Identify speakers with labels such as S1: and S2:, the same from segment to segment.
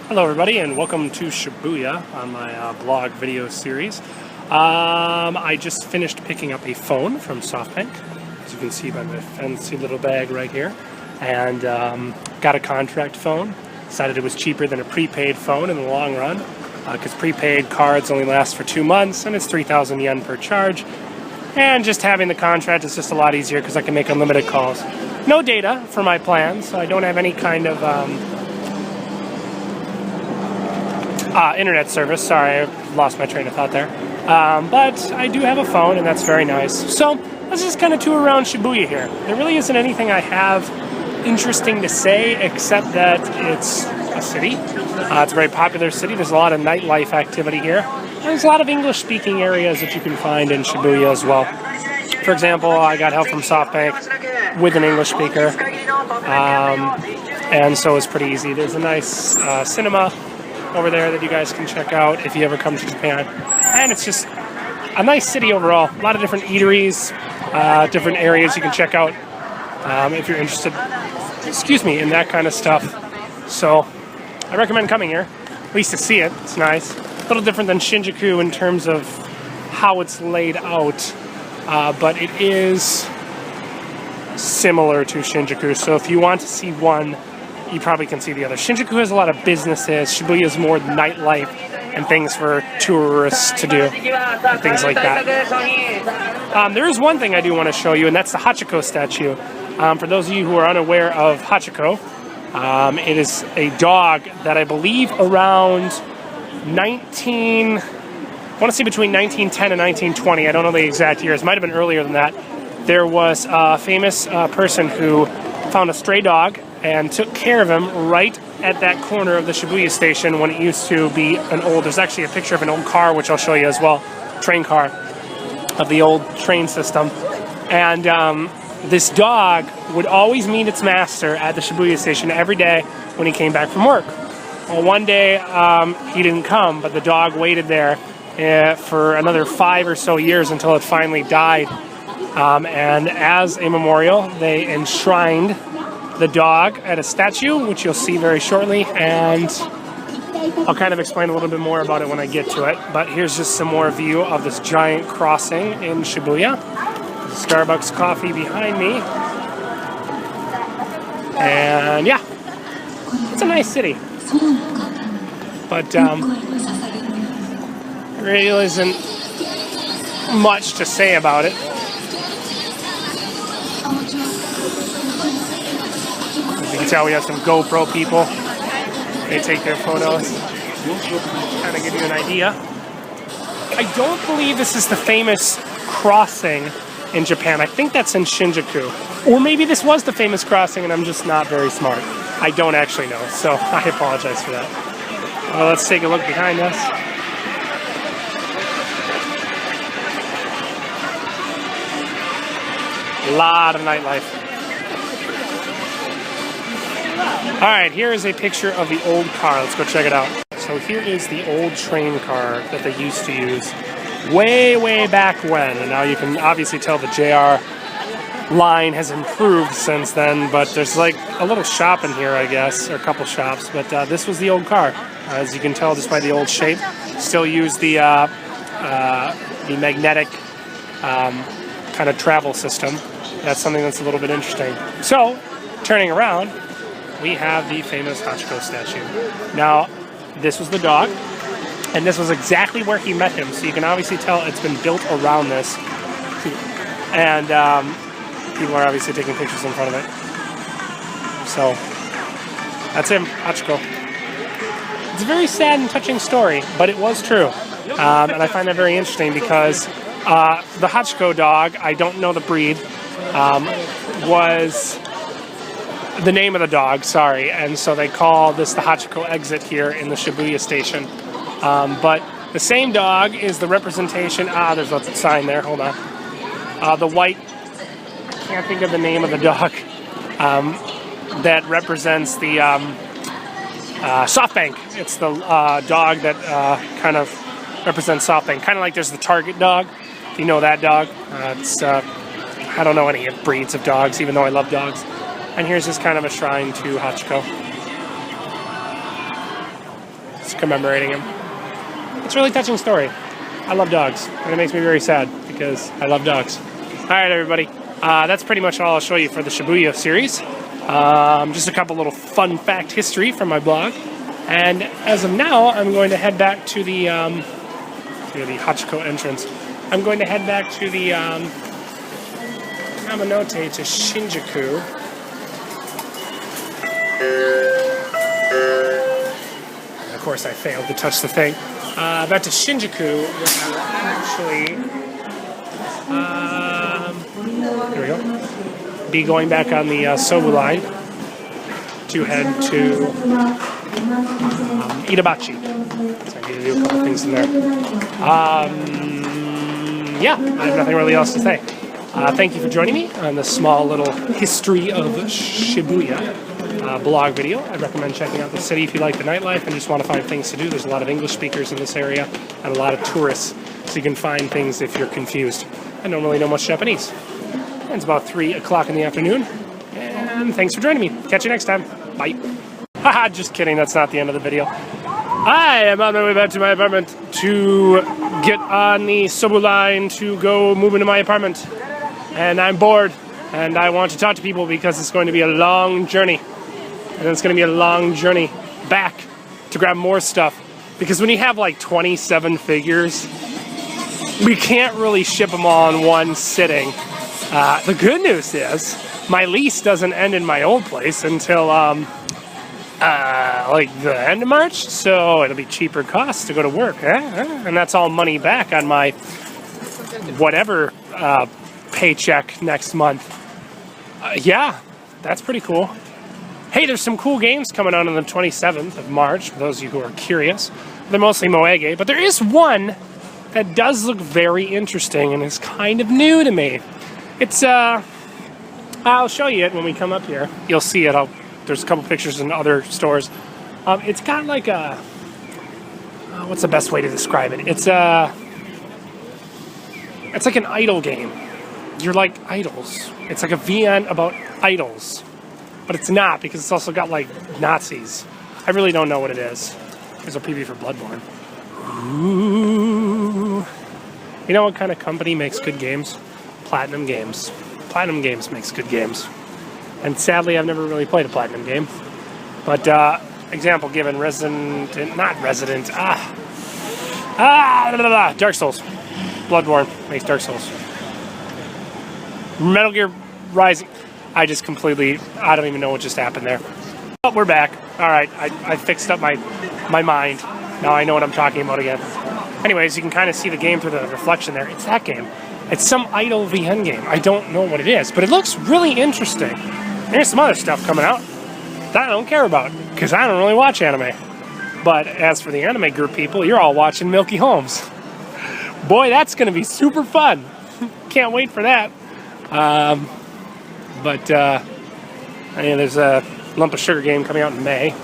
S1: Hello everybody and welcome to Shibuya on my blog video series. I just finished picking up a phone from SoftBank, as you can see by my fancy little bag right here, and got a contract phone. Decided it was cheaper than a prepaid phone in the long run, because prepaid cards only last for 2 months and it's 3,000 yen per charge, and just having the contract is just a lot easier because I can make unlimited calls. No data for my plan, so I don't have any kind of internet service. Sorry, I lost my train of thought there. But I do have a phone, and that's very nice. So let's just kind of tour around Shibuya here. There really isn't anything I have interesting to say except that it's a city. It's a very popular city. There's a lot of nightlife activity here. And there's a lot of English-speaking areas that you can find in Shibuya as well. For example, I got help from SoftBank with an English speaker, and so it's pretty easy. There's a nice cinema over there that you guys can check out if you ever come to Japan. And it's just a nice city overall. A lot of different eateries, different areas you can check out if you're interested, in that kind of stuff. So I recommend coming here, at least to see it. It's nice. A little different than Shinjuku in terms of how it's laid out, but it is similar to Shinjuku. So if you want to see one, you probably can see the other. Shinjuku has a lot of businesses. Shibuya is more nightlife and things for tourists to do, and things like that. There is one thing I do want to show you, and that's the Hachiko statue. For those of you who are unaware of Hachiko, it is a dog that I believe around I want to say between 1910 and 1920. I don't know the exact years. Might have been earlier than that. There was a famous person who found a stray dog and took care of him right at that corner of the Shibuya station when it used to be there's actually a picture of an old car, which I'll show you as well, train car, of the old train system. And this dog would always meet its master at the Shibuya station every day when he came back from work. Well, one day he didn't come, but the dog waited there for another 5 or so years until it finally died. And as a memorial, they enshrined the dog at a statue, which you'll see very shortly, and I'll kind of explain a little bit more about it when I get to it. But here's just some more view of this giant crossing in Shibuya. Starbucks coffee behind me, and yeah, it's a nice city, but there really isn't much to say about it. You can tell we have some GoPro people. They take their photos, kind of give you an idea. I don't believe this is the famous crossing in Japan. I think that's in Shinjuku. Or maybe this was the famous crossing and I'm just not very smart. I don't actually know, so I apologize for that. Well, let's take a look behind us. A lot of nightlife. Alright, here is a picture of the old car. Let's go check it out. So here is the old train car that they used to use way back when. And now you can obviously tell the JR line has improved since then, but there's like a little shop in here, I guess, or a couple shops. But this was the old car. As you can tell just by the old shape. Still use the magnetic kind of travel system. That's something that's a little bit interesting. So, turning around, we have the famous Hachiko statue. Now, this was the dog, and this was exactly where he met him, so you can obviously tell it's been built around this. And people are obviously taking pictures in front of it. So, that's him, Hachiko. It's a very sad and touching story, but it was true. And I find that very interesting because the Hachiko dog, I don't know the breed, was the name of the dog, sorry, and so they call this the Hachiko exit here in the Shibuya station. But the same dog is the representation, there's a sign there, hold on. The white, I can't think of the name of the dog, that represents the SoftBank. It's the dog that kind of represents SoftBank, kind of like there's the Target dog, if you know that dog. I don't know any breeds of dogs, even though I love dogs. And here's just kind of a shrine to Hachiko. It's commemorating him. It's a really touching story. I love dogs, and it makes me very sad because I love dogs. All right, everybody. That's pretty much all I'll show you for the Shibuya series. Just a couple little fun fact history from my blog. And as of now, I'm going to head back to the Hachiko entrance. I'm going to head back to the Yamanote to Shinjuku. And of course, I failed to touch the thing. Back to Shinjuku, where I will actually here we go. Be going back on the Sobu line to head to Itabachi. So I need to do a couple things in there. Yeah, I have nothing really else to say. Thank you for joining me on this small little history of Shibuya blog video. I'd recommend checking out the city if you like the nightlife and just want to find things to do. There's a lot of English speakers in this area and a lot of tourists, so you can find things if you're confused. I don't really know much Japanese. It's about 3 o'clock in the afternoon, and thanks for joining me. Catch you next time. Bye. Haha, just kidding. That's not the end of the video. I am on my way back to my apartment to get on the Sobu line to go move into my apartment. And I'm bored, and I want to talk to people because it's going to be a long journey. And it's going to be a long journey back to grab more stuff. Because when you have like 27 figures, we can't really ship them all in one sitting. The good news is my lease doesn't end in my old place until like the end of March, so it'll be cheaper costs to go to work, and that's all money back on my whatever paycheck next month. Yeah, that's pretty cool. Hey, there's some cool games coming out on the 27th of March, for those of you who are curious. They're mostly Moege, but there is one that does look very interesting and is kind of new to me. It's, I'll show you it when we come up here. You'll see it. There's a couple pictures in other stores. It's got like a, what's the best way to describe it? It's like an idol game. You're like idols. It's like a VN about idols. But it's not, because it's also got like Nazis. I really don't know what it is. There's a preview for Bloodborne. Ooh. You know what kind of company makes good games? Platinum Games. Platinum Games makes good games. And sadly, I've never really played a Platinum game. But, example given, Dark Souls. Bloodborne makes Dark Souls. Metal Gear Rising. I don't even know what just happened there. But we're back. Alright, I fixed up my mind. Now I know what I'm talking about again. Anyways, you can kind of see the game through the reflection there. It's that game. It's some idle VN game. I don't know what it is, but it looks really interesting. There's some other stuff coming out that I don't care about, because I don't really watch anime. But as for the anime group people, you're all watching Milky Holmes. Boy, that's going to be super fun. Can't wait for that. There's a Lump of Sugar game coming out in May.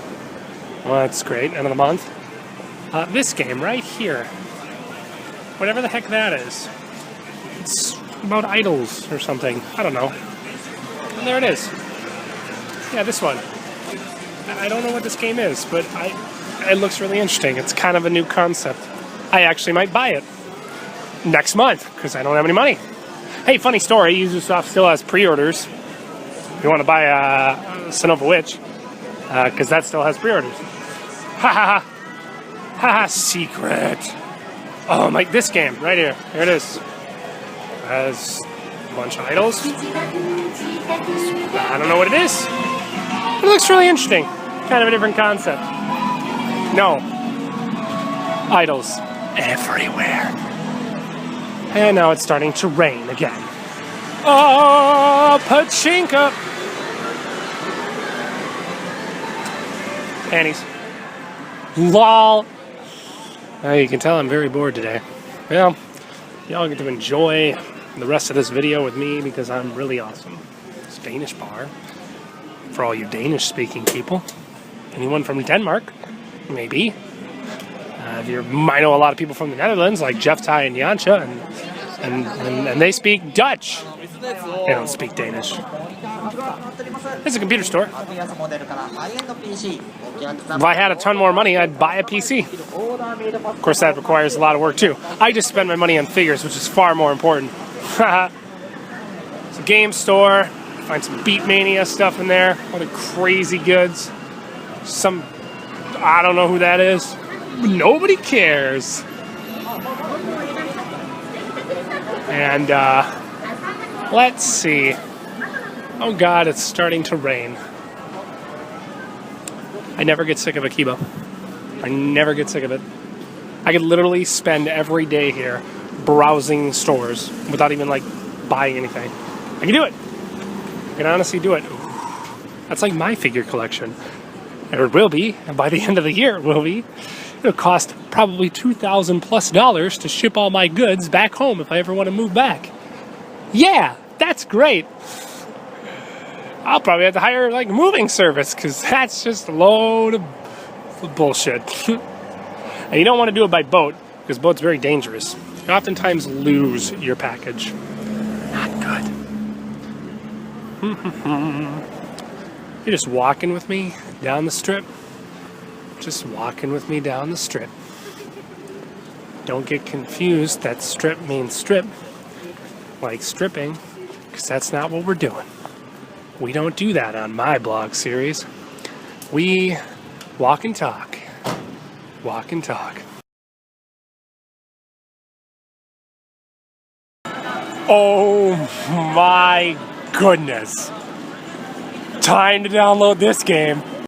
S1: Well, that's great. End of the month. This game right here. Whatever the heck that is. It's about idols or something. I don't know. And there it is. Yeah, this one. I don't know what this game is, but it looks really interesting. It's kind of a new concept. I actually might buy it next month, because I don't have any money. Hey, funny story. Ubisoft still has pre-orders. If you want to buy Son of a Witch, because that still has pre-orders. Ha ha ha. Ha ha, secret. Oh, this game right here. Here it is. Has a bunch of idols. I don't know what it is. It looks really interesting. Kind of a different concept. No. Idols everywhere. And now it's starting to rain again. Oh, pachinko! Panties. LOL. Now you can tell I'm very bored today. Well, y'all get to enjoy the rest of this video with me because I'm really awesome. It's a Danish bar. For all you Danish-speaking people. Anyone from Denmark? Maybe. You might know a lot of people from the Netherlands, like Jeff, Ty, and Janscha, and they speak Dutch. They don't speak Danish. It's a computer store. If I had a ton more money, I'd buy a PC. Of course, that requires a lot of work too. I just spend my money on figures, which is far more important. It's a game store. Find some Beatmania stuff in there. Other crazy goods. Some, I don't know who that is. Nobody cares. And let's see. Oh God, it's starting to rain. I never get sick of Akiba. I never get sick of it. I could literally spend every day here browsing stores without even like buying anything. I can do it. I can honestly do it. That's like my figure collection. Or it will be, and by the end of the year it will be. It'll cost probably $2,000+ to ship all my goods back home if I ever want to move back. Yeah, that's great. I'll probably have to hire like a moving service because that's just a load of bullshit. And you don't want to do it by boat because boat's very dangerous. You oftentimes lose your package. Not good. You're just walking with me down the strip. Just walking with me down the strip. Don't get confused that strip means strip. Like stripping, because that's not what we're doing. We don't do that on my blog series. We walk and talk. Walk and talk. Oh my goodness. Time to download this game.